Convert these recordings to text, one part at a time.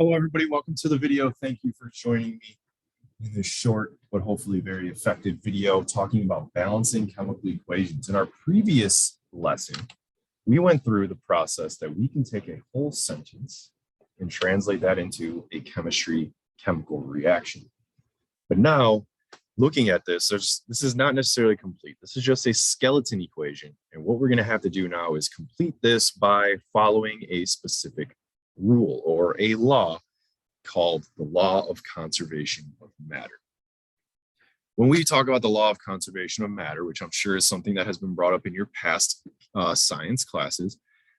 Hello, everybody. Welcome to the video. Thank you for joining me in this short but hopefully very effective video talking about balancing chemical equations. In our previous lesson, we went through the process that we can take a whole sentence and translate that into a chemical reaction. But now, looking at this, this is not necessarily complete. This is just a skeleton equation. And what we're going to have to do now is complete this by following a specific rule or a law called the law of conservation of matter. When we talk about the law of conservation of matter, which I'm sure is something that has been brought up in your past science classes,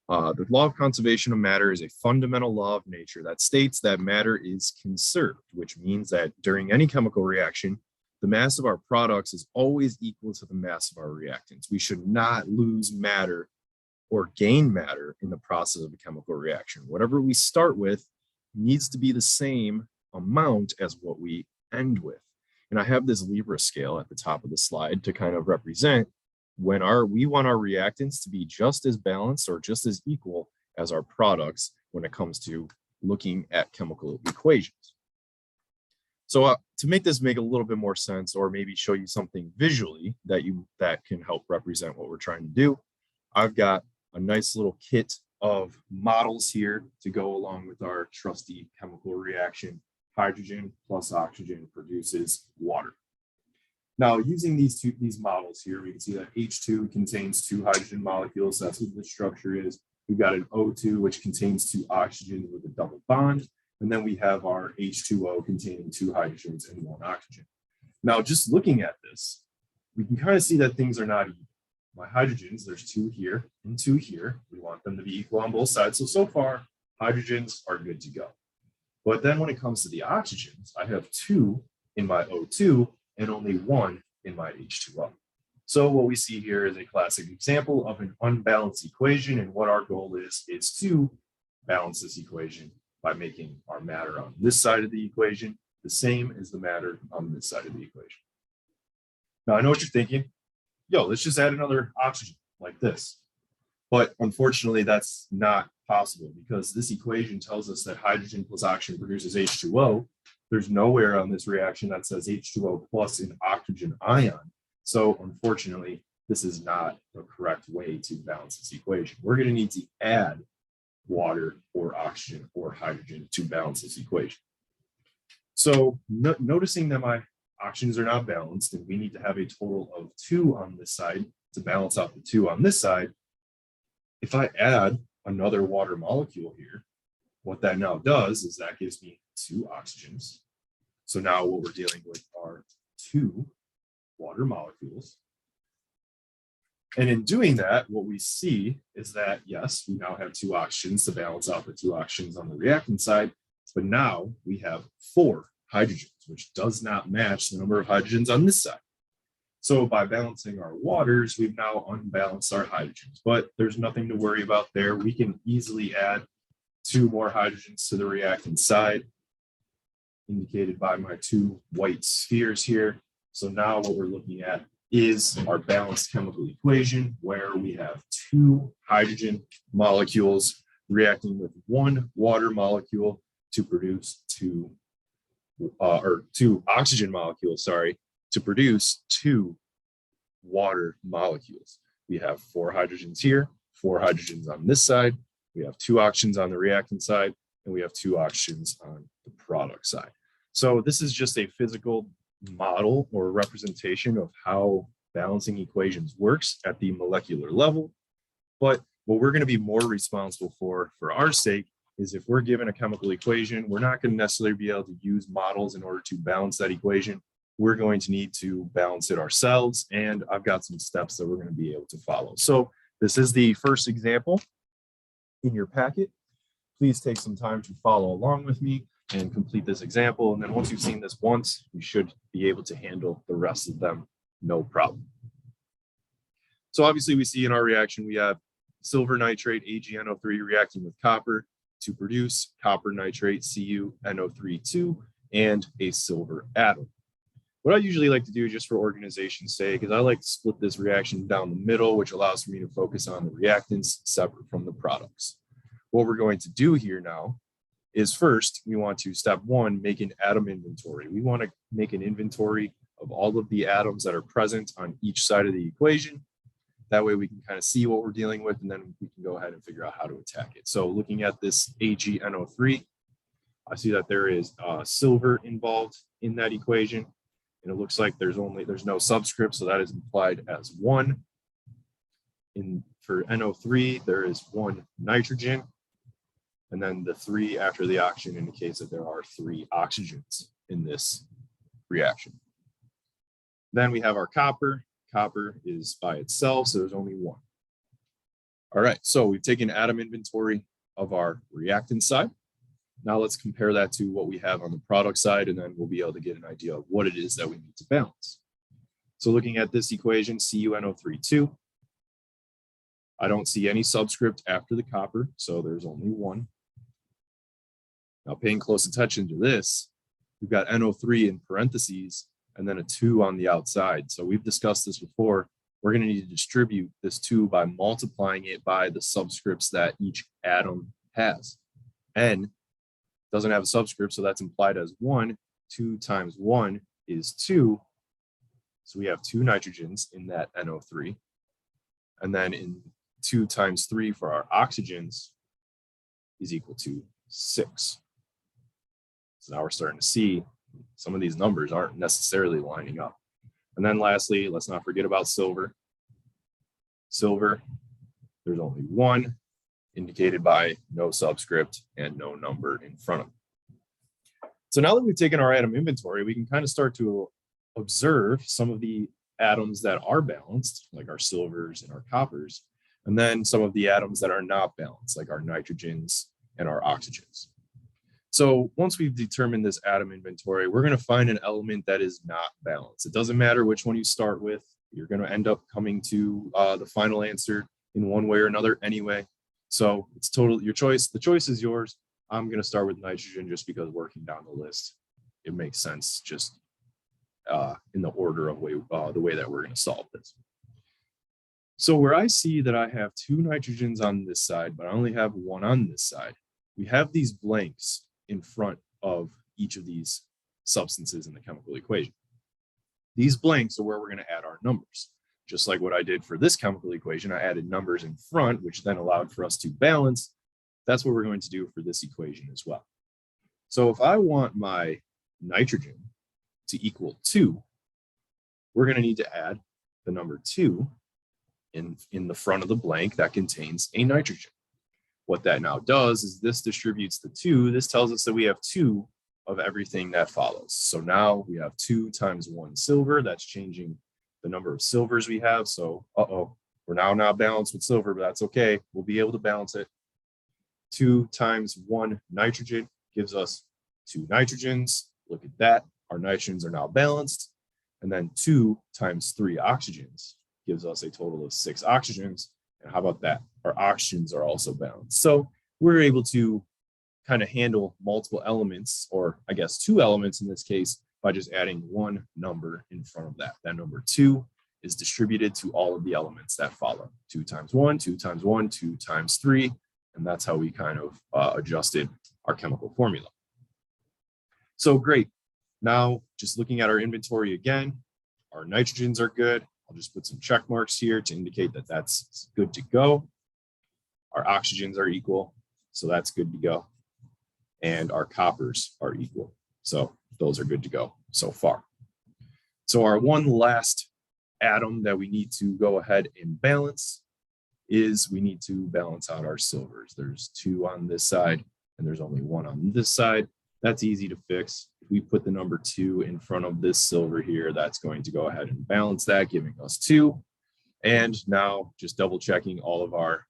the law of conservation of matter is a fundamental law of nature that states that matter is conserved, which means that during any chemical reaction, the mass of our products is always equal to the mass of our reactants. We should not lose matter or gain matter in the process of a chemical reaction. Whatever we start with needs to be the same amount as what we end with. And I have this Libra scale at the top of the slide to kind of represent when we want our reactants to be just as balanced or just as equal as our products when it comes to looking at chemical equations. So to make this make a little bit more sense, or maybe show you something visually that can help represent what we're trying to do, I've got a nice little kit of models here to go along with our trusty chemical reaction. Hydrogen plus oxygen produces water. Now, using these models here, we can see that H2 contains 2 hydrogen molecules. That's what the structure is. We've got an O2, which contains 2 oxygens with a double bond. And then we have our H2O containing 2 hydrogens and 1 oxygen. Now, just looking at this, we can kind of see that things are not even. My hydrogens, there's 2 here and 2 here. We want them to be equal on both sides. So far, hydrogens are good to go. But then when it comes to the oxygens, I have 2 in my O2 and only 1 in my H2O. So what we see here is a classic example of an unbalanced equation. And what our goal is to balance this equation by making our matter on this side of the equation the same as the matter on this side of the equation. Now, I know what you're thinking. Yo, let's just add another oxygen like this. But unfortunately, that's not possible because this equation tells us that hydrogen plus oxygen produces H2O. There's nowhere on this reaction that says H2O plus an oxygen ion. So unfortunately, this is not the correct way to balance this equation. We're going to need to add water or oxygen or hydrogen to balance this equation. So noticing that my oxygens are not balanced and we need to have a total of 2 on this side to balance out the 2 on this side. If I add another water molecule here, what that now does is that gives me 2 oxygens. So now what we're dealing with are 2 water molecules. And in doing that, what we see is that, yes, we now have 2 oxygens to balance out the 2 oxygens on the reactant side, but now we have 4 hydrogens, which does not match the number of hydrogens on this side. So by balancing our waters, we've now unbalanced our hydrogens, but there's nothing to worry about there. We can easily add 2 more hydrogens to the reactant side, indicated by my 2 white spheres here. So now what we're looking at is our balanced chemical equation where we have 2 hydrogen molecules reacting with 1 water molecule to produce 2 oxygen molecules, to produce 2 water molecules. We have 4 hydrogens here, 4 hydrogens on this side. We have 2 oxygens on the reactant side, and we have 2 oxygens on the product side. So this is just a physical model or representation of how balancing equations works at the molecular level. But what we're going to be more responsible for our sake is if we're given a chemical equation, we're not going to necessarily be able to use models in order to balance that equation. We're going to need to balance it ourselves. And I've got some steps that we're going to be able to follow. So this is the first example in your packet. Please take some time to follow along with me and complete this example. And then once you've seen this once, you should be able to handle the rest of them, no problem. So obviously we see in our reaction, we have silver nitrate, AgNO3 reacting with copper to produce copper nitrate, CuNO3, and a silver atom. What I usually like to do just for organization's sake is I like to split this reaction down the middle, which allows for me to focus on the reactants separate from the products. What we're going to do here now is first, we want to, step one, make an atom inventory. We want to make an inventory of all of the atoms that are present on each side of the equation. That way we can kind of see what we're dealing with, and then we can go ahead and figure out how to attack it. So looking at this AgNO3, I see that there is silver involved in that equation, and it looks like there's no subscript, so that is implied as 1. For NO3, there is 1 nitrogen, and then the 3 after the oxygen indicates that there are 3 oxygens in this reaction. Then we have our copper. Copper is by itself, so there's only 1. All right, so we've taken atom inventory of our reactant side. Now let's compare that to what we have on the product side, and then we'll be able to get an idea of what it is that we need to balance. So looking at this equation, CuNO3,2, I don't see any subscript after the copper, so there's only 1. Now paying close attention to this, we've got NO3 in parentheses and then a 2 on the outside. So we've discussed this before. We're going to need to distribute this 2 by multiplying it by the subscripts that each atom has. N doesn't have a subscript, so that's implied as 1. 2 times 1 is 2. So we have 2 nitrogens in that NO3. And then in 2 times 3 for our oxygens is equal to 6. So now we're starting to see some of these numbers aren't necessarily lining up. And then lastly, let's not forget about silver. Silver, there's only 1, indicated by no subscript and no number in front of it. So now that we've taken our atom inventory, we can kind of start to observe some of the atoms that are balanced, like our silvers and our coppers, and then some of the atoms that are not balanced, like our nitrogens and our oxygens. So once we've determined this atom inventory, we're going to find an element that is not balanced. It doesn't matter which one you start with. You're going to end up coming to the final answer in one way or another anyway. So it's totally your choice. The choice is yours. I'm going to start with nitrogen just because working down the list, it makes sense just in the order of the way that we're going to solve this. So where I see that I have 2 nitrogens on this side, but I only have 1 on this side, we have these blanks in front of each of these substances in the chemical equation. These blanks are where we're going to add our numbers. Just like what I did for this chemical equation, I added numbers in front, which then allowed for us to balance. That's what we're going to do for this equation as well. So if I want my nitrogen to equal 2, we're going to need to add the number 2 in the front of the blank that contains a nitrogen. What that now does is this distributes the 2. This tells us that we have 2 of everything that follows. So now we have 2 times 1 silver. That's changing the number of silvers we have. So, we're now not balanced with silver, but that's okay. We'll be able to balance it. 2 times 1 nitrogen gives us 2 nitrogens. Look at that. Our nitrogens are now balanced. And then 2 times 3 oxygens gives us a total of 6 oxygens. And how about that? Our oxygens are also balanced. So we're able to kind of handle multiple elements, or I guess 2 elements in this case, by just adding 1 number in front of that. That number 2 is distributed to all of the elements that follow. 2 times 1, 2 times 1, 2 times 3. And that's how we kind of adjusted our chemical formula. So great. Now, just looking at our inventory again, our nitrogens are good. I'll just put some check marks here to indicate that that's good to go. Our oxygens are equal, so that's good to go. And our coppers are equal. So those are good to go so far. So our one last atom that we need to go ahead and balance is we need to balance out our silvers. There's 2 on this side and there's only 1 on this side. That's easy to fix. If we put the number 2 in front of this silver here, that's going to go ahead and balance that, giving us 2. And now just double checking all of our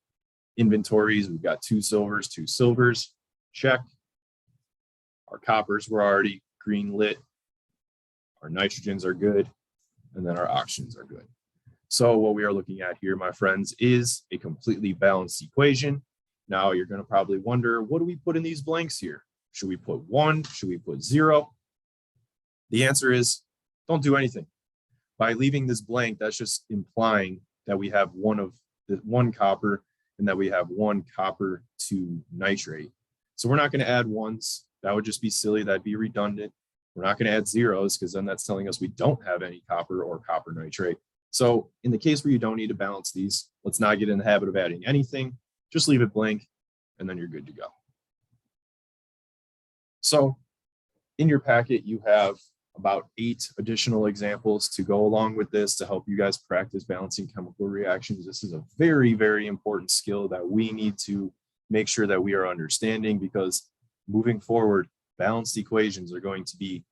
inventories. We've got 2 silvers, check. Our coppers were already green lit. Our nitrogens are good. And then our oxygens are good. So what we are looking at here, my friends, is a completely balanced equation. Now you're going to probably wonder, what do we put in these blanks here? Should we put 1? Should we put 0? The answer is don't do anything. By leaving this blank, that's just implying that we have 1 copper and that we have 1 copper to nitrate. So we're not going to add ones. That would just be silly. That'd be redundant. We're not going to add zeros because then that's telling us we don't have any copper or copper nitrate. So in the case where you don't need to balance these, let's not get in the habit of adding anything. Just leave it blank and then you're good to go. So in your packet, you have about 8 additional examples to go along with this to help you guys practice balancing chemical reactions. This is a very, very important skill that we need to make sure that we are understanding, because moving forward, balanced equations are going to be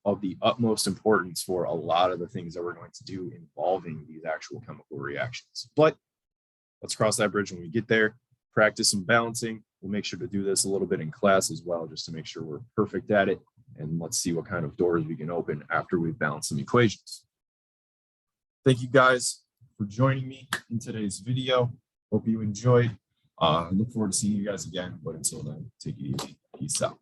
of the utmost importance for a lot of the things that we're going to do involving these actual chemical reactions. But let's cross that bridge when we get there. Practice some balancing. We'll make sure to do this a little bit in class as well, just to make sure we're perfect at it. And let's see what kind of doors we can open after we've balanced some equations. Thank you guys for joining me in today's video. Hope you enjoyed. I look forward to seeing you guys again, but until then, take it easy. Peace out.